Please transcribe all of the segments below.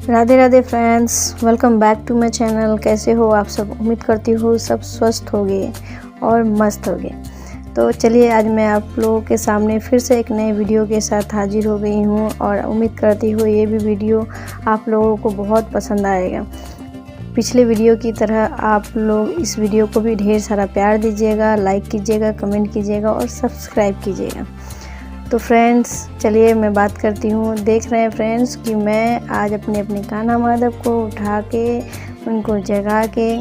Radhe Radhe friends, welcome back to my channel. कैसे हो आप सब? उम्मीद करती हूँ सब स्वस्थ हो गए और मस्त हो गए। तो चलिए आज मैं आप लोगों के सामने फिर से एक नए वीडियो के साथ हाजिर हो गई हूँ और उम्मीद करती हूँ ये भी वीडियो आप लोगों को बहुत पसंद आएगा। पिछले वीडियो की तरह आप लोग इस वीडियो को भी ढेर सारा प्यार दीजिएगा, लाइक कीजिएगा, कमेंट कीजिएगा और सब्सक्राइब कीजिएगा। तो फ्रेंड्स चलिए मैं बात करती हूँ। देख रहे हैं फ्रेंड्स कि मैं आज अपने कान्हा माधव को उठा के उनको जगा के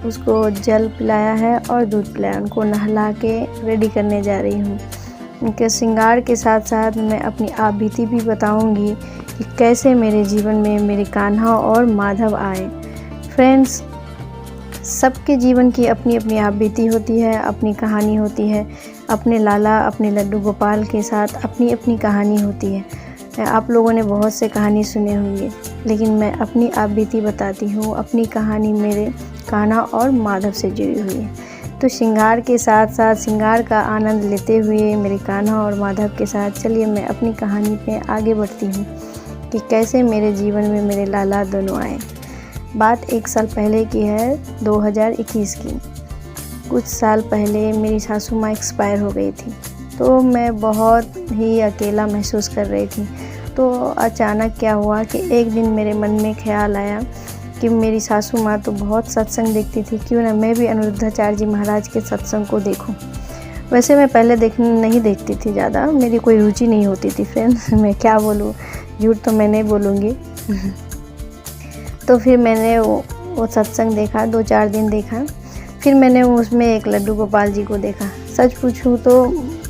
उसको जल पिलाया है और दूध पिलाया, उनको नहला के रेडी करने जा रही हूँ। उनके श्रृंगार के साथ साथ मैं अपनी आप बीती भी बताऊँगी कि कैसे मेरे जीवन में मेरे कान्हा और माधव आए। फ्रेंड्स सबके जीवन की अपनी अपनी आप बीती होती है, अपनी कहानी होती है। अपने लाला अपने लड्डू गोपाल के साथ अपनी अपनी कहानी होती है। आप लोगों ने बहुत से कहानी सुने होंगे, लेकिन मैं अपनी आप बीती बताती हूँ। अपनी कहानी मेरे कान्हा और माधव से जुड़ी हुई है। तो श्रृंगार के साथ साथ श्रृंगार का आनंद लेते हुए मेरे कान्हा और माधव के साथ चलिए मैं अपनी कहानी पे आगे बढ़ती हूँ कि कैसे मेरे जीवन में मेरे लाला दोनों आए। बात 1 साल पहले की है, 2021 की। कुछ साल पहले मेरी सासू माँ एक्सपायर हो गई थी, तो मैं बहुत ही अकेला महसूस कर रही थी। तो अचानक क्या हुआ कि एक दिन मेरे मन में ख्याल आया कि मेरी सासू माँ तो बहुत सत्संग देखती थी, क्यों ना मैं भी अनिरुद्धाचार्य जी महाराज के सत्संग को देखूं। वैसे मैं पहले नहीं देखती थी ज़्यादा, मेरी कोई रुचि नहीं होती थी फ्रेंड्स। मैं क्या बोलूँ, झूठ तो मैं नहीं बोलूँगी। तो फिर मैंने वो सत्संग देखा, 2-4 दिन देखा। फिर मैंने उसमें एक लड्डू गोपाल जी को देखा। सच पूछूं तो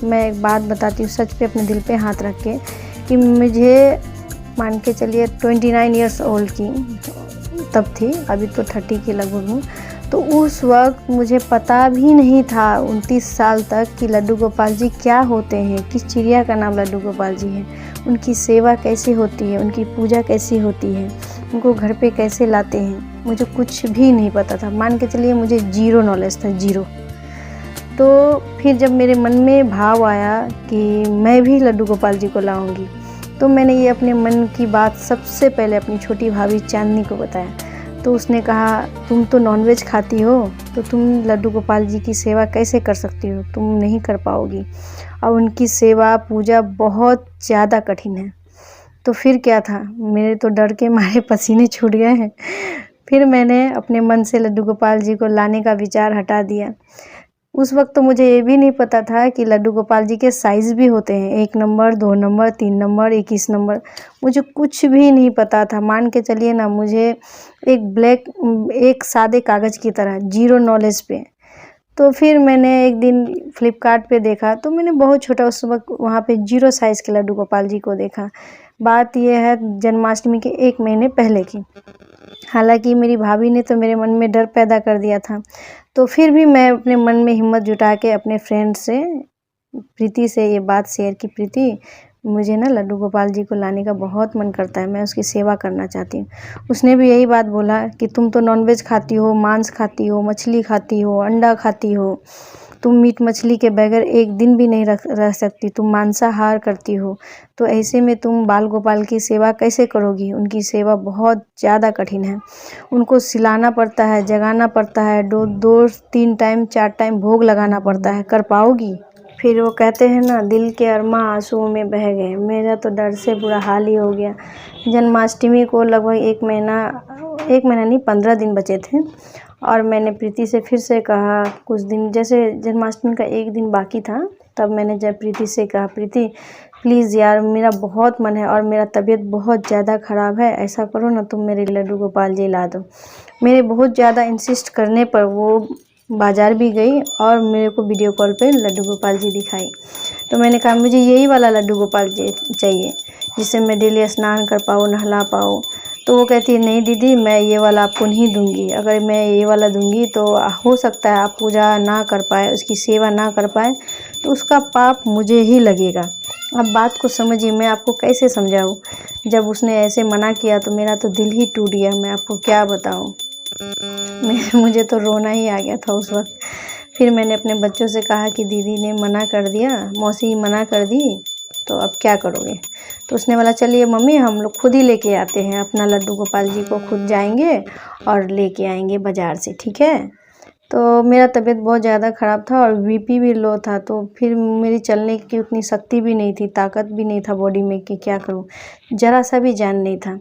मैं एक बात बताती हूँ सच पे अपने दिल पे हाथ रख के, कि मुझे मान के चलिए 29 ईयर्स ओल्ड की तब थी, अभी तो 30 की लगभग हूँ। तो उस वक्त मुझे पता भी नहीं था 29 साल तक कि लड्डू गोपाल जी क्या होते हैं, किस चिड़िया का नाम लड्डू गोपाल जी है, उनकी सेवा कैसी होती है, उनकी पूजा कैसी होती है, उनको घर पे कैसे लाते हैं। मुझे कुछ भी नहीं पता था, मान के चलिए मुझे ज़ीरो नॉलेज था, ज़ीरो। तो फिर जब मेरे मन में भाव आया कि मैं भी लड्डू गोपाल जी को लाऊंगी, तो मैंने ये अपने मन की बात सबसे पहले अपनी छोटी भाभी चांदनी को बताया। तो उसने कहा तुम तो नॉनवेज खाती हो, तो तुम लड्डू गोपाल जी की सेवा कैसे कर सकती हो, तुम नहीं कर पाओगी, और उनकी सेवा पूजा बहुत ज़्यादा कठिन है। तो फिर क्या था, मेरे तो डर के मारे पसीने छूट गए हैं। फिर मैंने अपने मन से लड्डू गोपाल जी को लाने का विचार हटा दिया। उस वक्त तो मुझे ये भी नहीं पता था कि लड्डू गोपाल जी के साइज़ भी होते हैं, 1 नंबर, 2 नंबर, 3 नंबर, 21 नंबर। मुझे कुछ भी नहीं पता था, मान के चलिए ना, मुझे एक सादे कागज़ की तरह, ज़ीरो नॉलेज पे। तो फिर मैंने एक दिन फ्लिपकार्ट पे देखा, तो मैंने बहुत छोटा उस वक्त वहाँ पे 0 साइज़ के लड्डू गोपाल जी को देखा। बात यह है जन्माष्टमी के 1 महीने पहले की। हालांकि मेरी भाभी ने तो मेरे मन में डर पैदा कर दिया था, तो फिर भी मैं अपने मन में हिम्मत जुटा के अपने फ्रेंड से, प्रीति से ये बात शेयर की, प्रीति मुझे ना लड्डू गोपाल जी को लाने का बहुत मन करता है, मैं उसकी सेवा करना चाहती हूँ। उसने भी यही बात बोला कि तुम तो नॉनवेज खाती हो, मांस खाती हो, मछली खाती हो, अंडा खाती हो, तुम मीट मछली के बगैर एक दिन भी नहीं रह सकती, तुम मांसाहार करती हो, तो ऐसे में तुम बाल गोपाल की सेवा कैसे करोगी? उनकी सेवा बहुत ज़्यादा कठिन है, उनको सिलाना पड़ता है, जगाना पड़ता है, 2-3 टाइम 4 टाइम भोग लगाना पड़ता है, कर पाओगी? फिर वो कहते हैं ना, दिल के अरमां आंसुओं में बह गए। मेरा तो डर से बुरा हाल ही हो गया। जन्माष्टमी को लगभग 1 महीना नहीं, 15 दिन बचे थे, और मैंने प्रीति से फिर से कहा, कुछ दिन जैसे जन्माष्टमी का 1 दिन बाकी था, तब मैंने जब प्रीति से कहा, प्रीति प्लीज़ यार मेरा बहुत मन है और मेरा तबीयत बहुत ज़्यादा ख़राब है, ऐसा करो ना तुम मेरे लड्डू गोपाल जी ला दो। मेरे बहुत ज़्यादा इंसिस्ट करने पर वो बाज़ार भी गई और मेरे को वीडियो कॉल पे लड्डू गोपाल जी दिखाई। तो मैंने कहा मुझे यही वाला लड्डू गोपाल जी चाहिए, जिससे मैं डेली स्नान कर पाऊँ, नहला पाऊँ। तो वो कहती है नहीं दीदी, मैं ये वाला आपको नहीं दूंगी, अगर मैं ये वाला दूंगी तो हो सकता है आप पूजा ना कर पाए, उसकी सेवा ना कर पाए, तो उसका पाप मुझे ही लगेगा। अब बात को समझिए, मैं आपको कैसे समझाऊँ। जब उसने ऐसे मना किया तो मेरा तो दिल ही टूट गया, मैं आपको क्या बताऊँ। मुझे तो रोना ही आ गया था उस वक्त। फिर मैंने अपने बच्चों से कहा कि दीदी ने मना कर दिया, मौसी मना कर दी, तो अब क्या करोगे? तो उसने बोला चलिए मम्मी हम लोग खुद ही लेके आते हैं, अपना लड्डू गोपाल जी को खुद जाएंगे और लेके आएंगे बाज़ार से, ठीक है। तो मेरा तबीयत बहुत ज़्यादा ख़राब था और बीपी भी लो था, तो फिर मेरी चलने की उतनी शक्ति भी नहीं थी, ताकत भी नहीं था बॉडी में कि क्या करूँ, ज़रा सा भी जान नहीं था।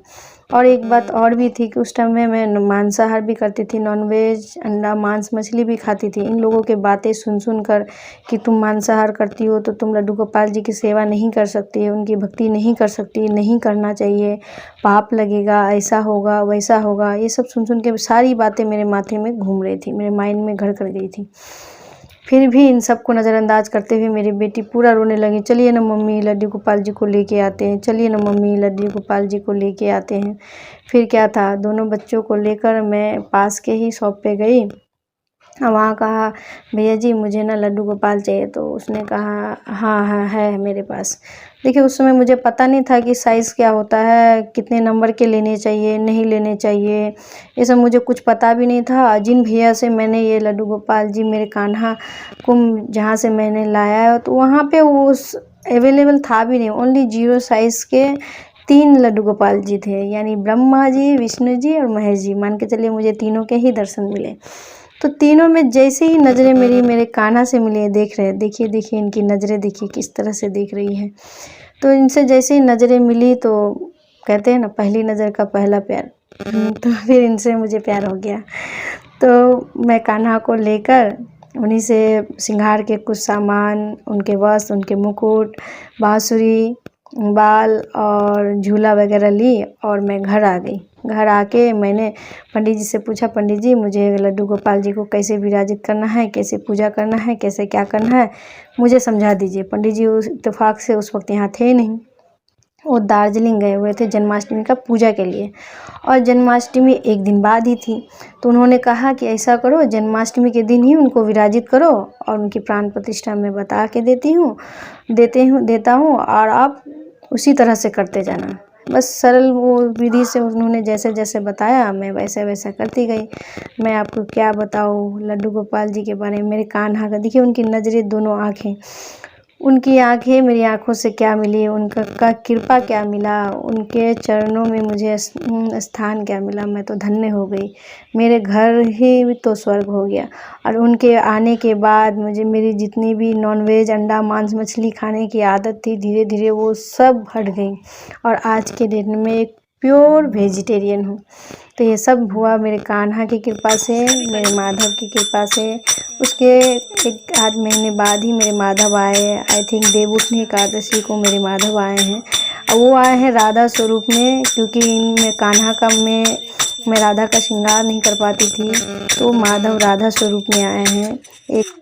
और एक बात और भी थी कि उस टाइम में मैं मांसाहार भी करती थी, नॉनवेज, अंडा, मांस, मछली भी खाती थी। इन लोगों के बातें सुन कर कि तुम मांसाहार करती हो तो तुम लड्डू गोपाल जी की सेवा नहीं कर सकती, उनकी भक्ति नहीं कर सकती, नहीं करना चाहिए, पाप लगेगा, ऐसा होगा, वैसा होगा। ये सब सुन के सारी बातें मेरे माथे में घूम रही थी, मेरे माइंड में घर कर गई थी। फिर भी इन सब को नज़रअंदाज करते हुए मेरी बेटी पूरा रोने लगी, चलिए ना मम्मी लड्डू गोपाल जी को लेके आते हैं, चलिए ना मम्मी लड्डू गोपाल जी को लेके आते हैं। फिर क्या था, दोनों बच्चों को लेकर मैं पास के ही शॉप पे गई। वहाँ कहा भैया जी मुझे ना लड्डू गोपाल चाहिए, तो उसने कहा हाँ हाँ है मेरे पास। देखिए उस समय मुझे पता नहीं था कि साइज़ क्या होता है, कितने नंबर के लेने चाहिए, नहीं लेने चाहिए, ये सब मुझे कुछ पता भी नहीं था। जिन भैया से मैंने ये लड्डू गोपाल जी मेरे कान्हा को जहाँ से मैंने लाया है, तो वहाँ पे वो अवेलेबल था भी नहीं, ओनली 0 साइज़ के 3 लड्डू गोपाल जी थे, यानी ब्रह्मा जी, विष्णु जी और महेश जी। मान के चलिए मुझे तीनों के ही दर्शन मिले। तो तीनों में जैसे ही नज़रें मेरे कान्हा से मिली, देख रहे, देखिए देखिए इनकी नज़रें देखिए किस तरह से देख रही हैं। तो इनसे जैसे ही नज़रें मिली तो कहते हैं ना पहली नज़र का पहला प्यार, तो फिर इनसे मुझे प्यार हो गया। तो मैं कान्हा को लेकर उन्हीं से श्रृंगार के कुछ सामान, उनके वस्त्र, उनके मुकुट, बाँसुरी, बाल और झूला वगैरह ली और मैं घर आ गई। घर आके मैंने पंडित जी से पूछा, पंडित जी मुझे लड्डू गोपाल जी को कैसे विराजित करना है, कैसे पूजा करना है, कैसे क्या करना है, मुझे समझा दीजिए। पंडित जी उस इत्तेफाक से उस वक्त यहाँ थे ही नहीं, वो दार्जिलिंग गए हुए थे जन्माष्टमी का पूजा के लिए, और जन्माष्टमी एक दिन बाद ही थी। तो उन्होंने कहा कि ऐसा करो जन्माष्टमी के दिन ही उनको विराजित करो और उनकी प्राण प्रतिष्ठा मैं बता के देता हूँ और आप उसी तरह से करते जाना। बस सरल वो विधि से उन्होंने जैसे जैसे बताया मैं वैसे वैसा करती गई। मैं आपको क्या बताऊँ लड्डू गोपाल जी के बारे में, मेरे कान्हा का देखिए, उनकी नज़रें, दोनों आँखें, उनकी आँखें मेरी आँखों से क्या मिली, उनका कृपा क्या मिला, उनके चरणों में मुझे स्थान क्या मिला, मैं तो धन्य हो गई। मेरे घर ही तो स्वर्ग हो गया। और उनके आने के बाद मुझे मेरी जितनी भी नॉनवेज, अंडा, मांस, मछली खाने की आदत थी, धीरे धीरे वो सब हट गई और आज के डेट में एक प्योर वेजिटेरियन हूँ। तो ये सब हुआ मेरे कान्हा की कृपा से, मेरे माधव की कृपा से। उसके एक आध महीने बाद ही मेरे माधव आए, आई थिंक देवउठनी एकादशी को मेरे माधव आए हैं। और वो आए हैं राधा स्वरूप में, क्योंकि इनमें कान्हा का मैं राधा का श्रृंगार नहीं कर पाती थी, तो माधव राधा स्वरूप में आए हैं। एक